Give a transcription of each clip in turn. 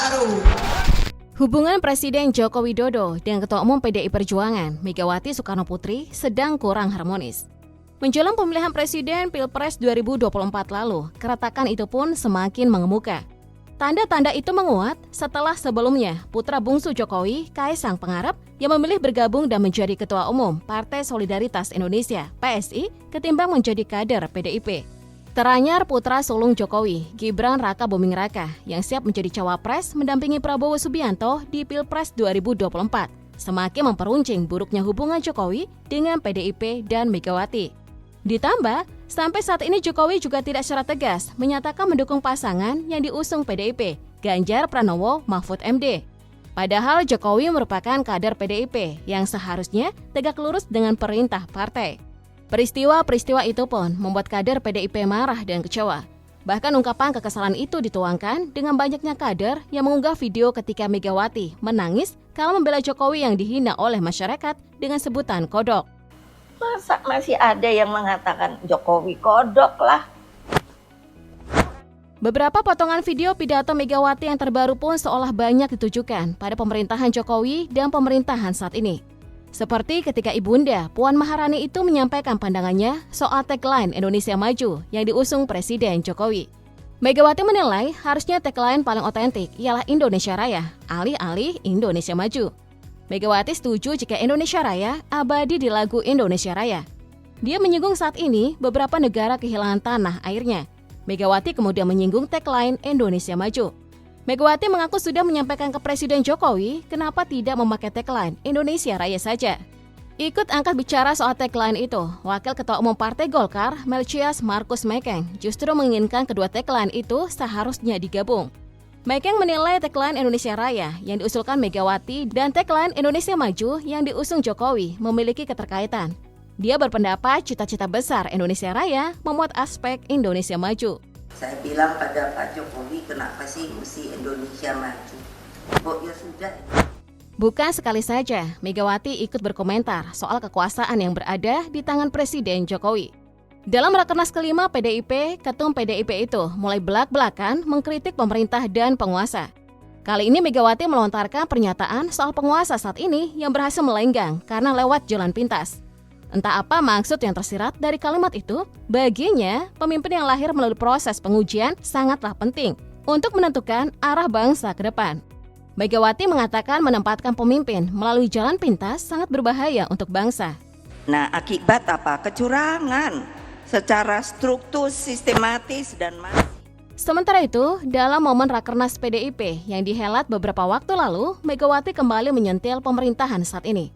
baru. Hubungan Presiden Joko Widodo dengan Ketua Umum PDI Perjuangan, Megawati Soekarnoputri, sedang kurang harmonis. Menjelang pemilihan Presiden Pilpres 2024 lalu, keretakan itu pun semakin mengemuka. Tanda-tanda itu menguat setelah sebelumnya putra bungsu Jokowi, Kaisang Pangarep, yang memilih bergabung dan menjadi Ketua Umum Partai Solidaritas Indonesia (PSI) ketimbang menjadi kader PDIP. Teranyar putra sulung Jokowi, Gibran Raka Buming Raka, yang siap menjadi cawapres mendampingi Prabowo Subianto di Pilpres 2024, semakin memperuncing buruknya hubungan Jokowi dengan PDIP dan Megawati. Ditambah, sampai saat ini Jokowi juga tidak secara tegas menyatakan mendukung pasangan yang diusung PDIP, Ganjar Pranowo Mahfud MD. Padahal Jokowi merupakan kader PDIP yang seharusnya tegak lurus dengan perintah partai. Peristiwa-peristiwa itu pun membuat kader PDIP marah dan kecewa. Bahkan ungkapan kekesalan itu dituangkan dengan banyaknya kader yang mengunggah video ketika Megawati menangis kalau membela Jokowi yang dihina oleh masyarakat dengan sebutan kodok. Masa masih ada yang mengatakan Jokowi kodok lah? Beberapa potongan video pidato Megawati yang terbaru pun seolah banyak ditujukan pada pemerintahan Jokowi dan pemerintahan saat ini. Seperti ketika Ibunda Puan Maharani itu menyampaikan pandangannya soal tagline Indonesia Maju yang diusung Presiden Jokowi. Megawati menilai harusnya tagline paling otentik ialah Indonesia Raya, alih-alih Indonesia Maju. Megawati setuju jika Indonesia Raya abadi di lagu Indonesia Raya. Dia menyinggung saat ini beberapa negara kehilangan tanah airnya. Megawati kemudian menyinggung tagline Indonesia Maju. Megawati mengaku sudah menyampaikan ke Presiden Jokowi kenapa tidak memakai tagline Indonesia Raya saja. Ikut angkat bicara soal tagline itu, Wakil Ketua Umum Partai Golkar, Melchias Markus Mekeng, justru menginginkan kedua tagline itu seharusnya digabung. Mekeng menilai tagline Indonesia Raya yang diusulkan Megawati dan tagline Indonesia Maju yang diusung Jokowi memiliki keterkaitan. Dia berpendapat cita-cita besar Indonesia Raya memuat aspek Indonesia Maju. Saya bilang pada Pak Jokowi, kenapa sih mesti Indonesia Maju? Kok ya sudah. Bukan sekali saja, Megawati ikut berkomentar soal kekuasaan yang berada di tangan Presiden Jokowi. Dalam Rakernas kelima PDIP, Ketum PDIP itu mulai belak-belakan mengkritik pemerintah dan penguasa. Kali ini Megawati melontarkan pernyataan soal penguasa saat ini yang berhasil melenggang karena lewat jalan pintas. Entah apa maksud yang tersirat dari kalimat itu, baginya pemimpin yang lahir melalui proses pengujian sangatlah penting untuk menentukan arah bangsa ke depan. Megawati mengatakan menempatkan pemimpin melalui jalan pintas sangat berbahaya untuk bangsa. Nah, akibat apa? Kecurangan secara struktur, sistematis, dan masif. Sementara itu, dalam momen Rakernas PDIP yang dihelat beberapa waktu lalu, Megawati kembali menyentil pemerintahan saat ini.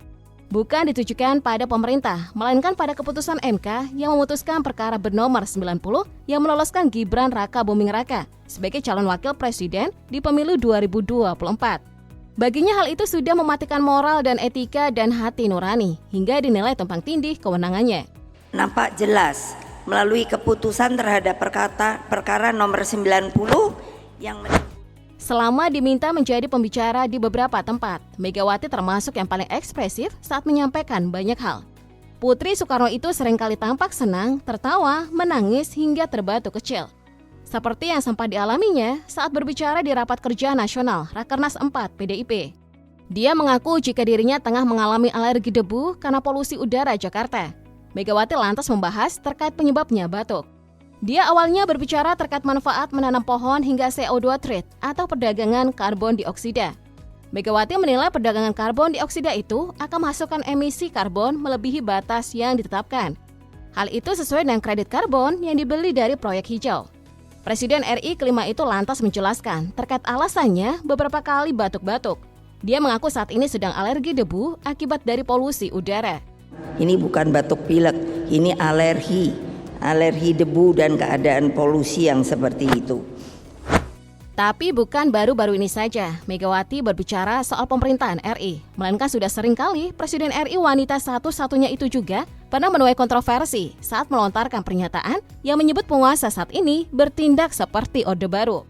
Bukan ditujukan pada pemerintah, melainkan pada keputusan MK yang memutuskan perkara bernomor 90 yang meloloskan Gibran Raka Buming Raka sebagai calon wakil presiden di pemilu 2024. Baginya hal itu sudah mematikan moral dan etika dan hati nurani hingga dinilai tumpang tindih kewenangannya. Nampak jelas melalui keputusan terhadap perkara nomor 90 yang Selama diminta menjadi pembicara di beberapa tempat, Megawati termasuk yang paling ekspresif saat menyampaikan banyak hal. Putri Soekarno itu seringkali tampak senang, tertawa, menangis hingga terbatu kecil. Seperti yang sempat dialaminya saat berbicara di Rapat Kerja Nasional Rakernas 4 PDIP. Dia mengaku jika dirinya tengah mengalami alergi debu karena polusi udara Jakarta. Megawati lantas membahas terkait penyebabnya batuk. Dia awalnya berbicara terkait manfaat menanam pohon hingga CO2 trade atau perdagangan karbon dioksida. Megawati menilai perdagangan karbon dioksida itu akan menghasilkan emisi karbon melebihi batas yang ditetapkan. Hal itu sesuai dengan kredit karbon yang dibeli dari proyek hijau. Presiden RI kelima itu lantas menjelaskan terkait alasannya beberapa kali batuk-batuk. Dia mengaku saat ini sedang alergi debu akibat dari polusi udara. Ini bukan batuk pilek, ini alergi debu dan keadaan polusi yang seperti itu. Tapi bukan baru-baru ini saja Megawati berbicara soal pemerintahan RI, melainkan sudah sering kali Presiden RI wanita satu-satunya itu juga pernah menuai kontroversi saat melontarkan pernyataan yang menyebut penguasa saat ini bertindak seperti Orde Baru.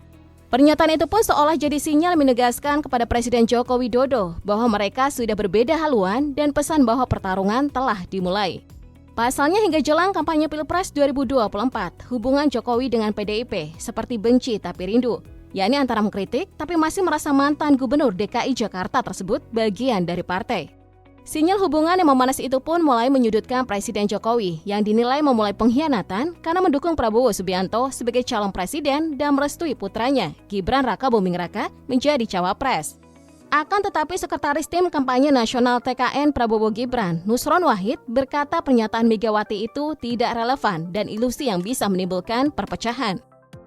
Pernyataan itu pun seolah jadi sinyal menegaskan kepada Presiden Joko Widodo bahwa mereka sudah berbeda haluan dan pesan bahwa pertarungan telah dimulai. Pasalnya hingga jelang kampanye Pilpres 2024, hubungan Jokowi dengan PDIP seperti benci tapi rindu. yakni antara mengkritik tapi masih merasa mantan Gubernur DKI Jakarta tersebut bagian dari partai. Sinyal hubungan yang memanas itu pun mulai menyudutkan Presiden Jokowi yang dinilai memulai pengkhianatan karena mendukung Prabowo Subianto sebagai calon presiden dan merestui putranya, Gibran Rakabuming Raka, menjadi cawapres. Akan tetapi Sekretaris Tim Kampanye Nasional TKN Prabowo Gibran, Nusron Wahid, berkata pernyataan Megawati itu tidak relevan dan ilusi yang bisa menimbulkan perpecahan.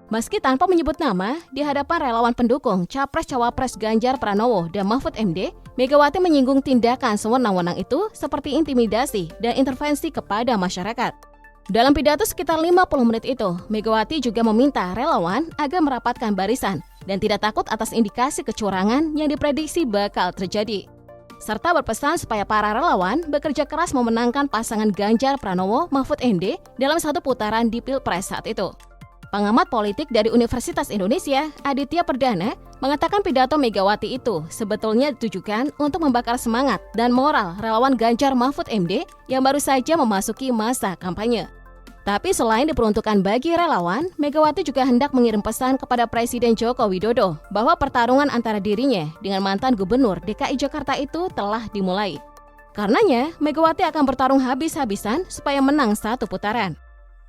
Meski tanpa menyebut nama, di hadapan relawan pendukung Capres-Cawapres Ganjar Pranowo dan Mahfud MD, Megawati menyinggung tindakan sewenang-wenang itu seperti intimidasi dan intervensi kepada masyarakat. Dalam pidato sekitar 50 menit itu, Megawati juga meminta relawan agar merapatkan barisan dan tidak takut atas indikasi kecurangan yang diprediksi bakal terjadi. Serta berpesan supaya para relawan bekerja keras memenangkan pasangan Ganjar Pranowo Mahfud MD dalam satu putaran di Pilpres saat itu. Pengamat politik dari Universitas Indonesia, Aditya Perdana, mengatakan pidato Megawati itu sebetulnya ditujukan untuk membakar semangat dan moral relawan Ganjar Mahfud MD yang baru saja memasuki masa kampanye. Tapi selain diperuntukkan bagi relawan, Megawati juga hendak mengirim pesan kepada Presiden Joko Widodo bahwa pertarungan antara dirinya dengan mantan Gubernur DKI Jakarta itu telah dimulai. Karenanya, Megawati akan bertarung habis-habisan supaya menang satu putaran.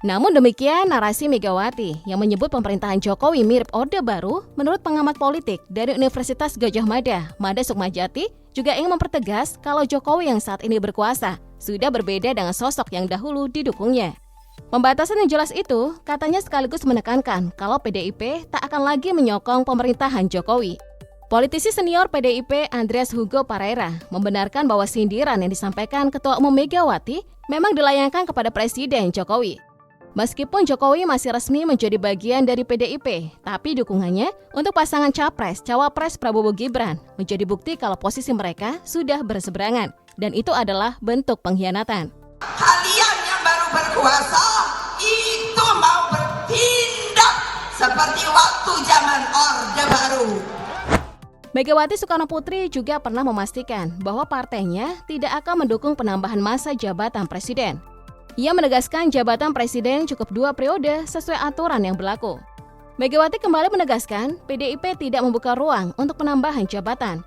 Namun demikian narasi Megawati yang menyebut pemerintahan Jokowi mirip Orde Baru, menurut pengamat politik dari Universitas Gadjah Mada, Mada Sukmajati, juga ingin mempertegas kalau Jokowi yang saat ini berkuasa sudah berbeda dengan sosok yang dahulu didukungnya. Pembatasan yang jelas itu katanya sekaligus menekankan kalau PDIP tak akan lagi menyokong pemerintahan Jokowi. Politisi senior PDIP Andreas Hugo Pareira membenarkan bahwa sindiran yang disampaikan Ketua Umum Megawati memang dilayangkan kepada Presiden Jokowi. Meskipun Jokowi masih resmi menjadi bagian dari PDIP, tapi dukungannya untuk pasangan Capres-Cawapres Prabowo Gibran menjadi bukti kalau posisi mereka sudah berseberangan, dan itu adalah bentuk pengkhianatan. Kalian yang baru berkuasa itu mau bertindak seperti waktu zaman Orde Baru. Megawati Soekarnoputri juga pernah memastikan bahwa partainya tidak akan mendukung penambahan masa jabatan presiden. Ia menegaskan jabatan presiden cukup 2 periode sesuai aturan yang berlaku. Megawati kembali menegaskan PDIP tidak membuka ruang untuk penambahan jabatan.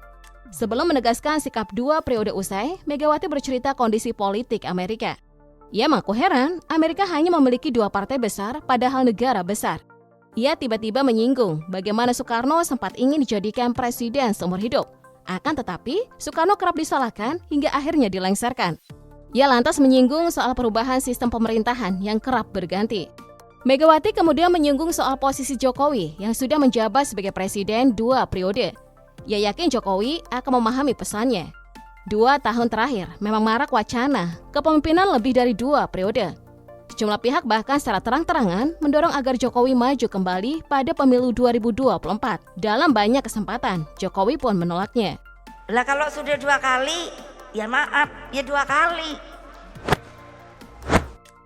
Sebelum menegaskan sikap 2 periode usai, Megawati bercerita kondisi politik Amerika. Ia mengaku heran, Amerika hanya memiliki 2 partai besar padahal negara besar. Ia tiba-tiba menyinggung bagaimana Soekarno sempat ingin dijadikan presiden seumur hidup. Akan tetapi, Soekarno kerap disalahkan hingga akhirnya dilengsarkan. Ia lantas menyinggung soal perubahan sistem pemerintahan yang kerap berganti. Megawati kemudian menyinggung soal posisi Jokowi yang sudah menjabat sebagai presiden 2 periode. Ia yakin Jokowi akan memahami pesannya. 2 tahun terakhir memang marak wacana kepemimpinan lebih dari 2 periode. Sejumlah pihak bahkan secara terang-terangan mendorong agar Jokowi maju kembali pada pemilu 2024. Dalam banyak kesempatan, Jokowi pun menolaknya. Lah kalau sudah 2 kali, ya maaf, ya 2 kali.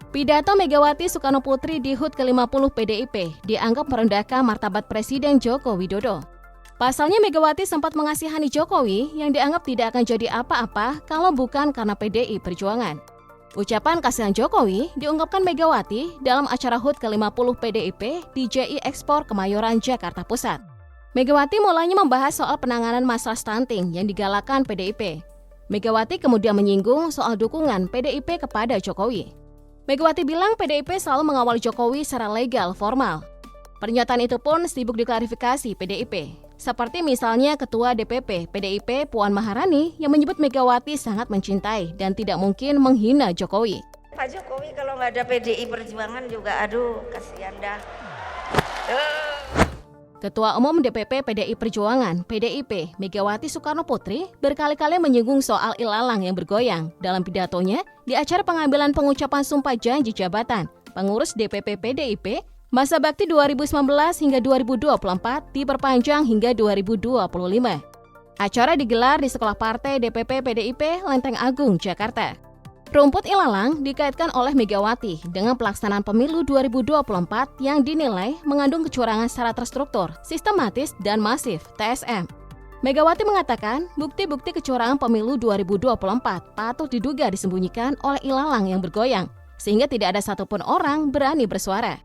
Pidato Megawati Soekarnoputri di HUT ke-50 PDIP dianggap merendahkan martabat Presiden Joko Widodo. Pasalnya Megawati sempat mengasihani Jokowi yang dianggap tidak akan jadi apa-apa kalau bukan karena PDI Perjuangan. Ucapan kasihan Jokowi diungkapkan Megawati dalam acara HUT ke-50 PDIP di JI Ekspor Kemayoran, Jakarta Pusat. Megawati mulanya membahas soal penanganan masalah stunting yang digalakan PDIP. Megawati kemudian menyinggung soal dukungan PDIP kepada Jokowi. Megawati bilang PDIP selalu mengawal Jokowi secara legal formal. Pernyataan itu pun sibuk diklarifikasi PDIP. Seperti misalnya Ketua DPP PDIP Puan Maharani yang menyebut Megawati sangat mencintai dan tidak mungkin menghina Jokowi. Pak Jokowi kalau nggak ada PDI Perjuangan juga aduh kasihan dah. Ketua Umum DPP PDI Perjuangan PDIP Megawati Soekarnoputri berkali-kali menyinggung soal ilalang yang bergoyang dalam pidatonya di acara pengambilan pengucapan sumpah janji jabatan pengurus DPP PDIP masa bakti 2019 hingga 2024 diperpanjang hingga 2025. Acara digelar di Sekolah Partai DPP PDIP Lenteng Agung, Jakarta. Rumput ilalang dikaitkan oleh Megawati dengan pelaksanaan pemilu 2024 yang dinilai mengandung kecurangan secara terstruktur, sistematis, dan masif (TSM). Megawati mengatakan bukti-bukti kecurangan pemilu 2024 patut diduga disembunyikan oleh ilalang yang bergoyang, sehingga tidak ada satupun orang berani bersuara.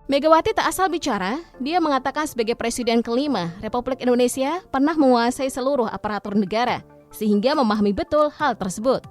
Megawati tak asal bicara, dia mengatakan sebagai Presiden kelima Republik Indonesia pernah menguasai seluruh aparatur negara, sehingga memahami betul hal tersebut.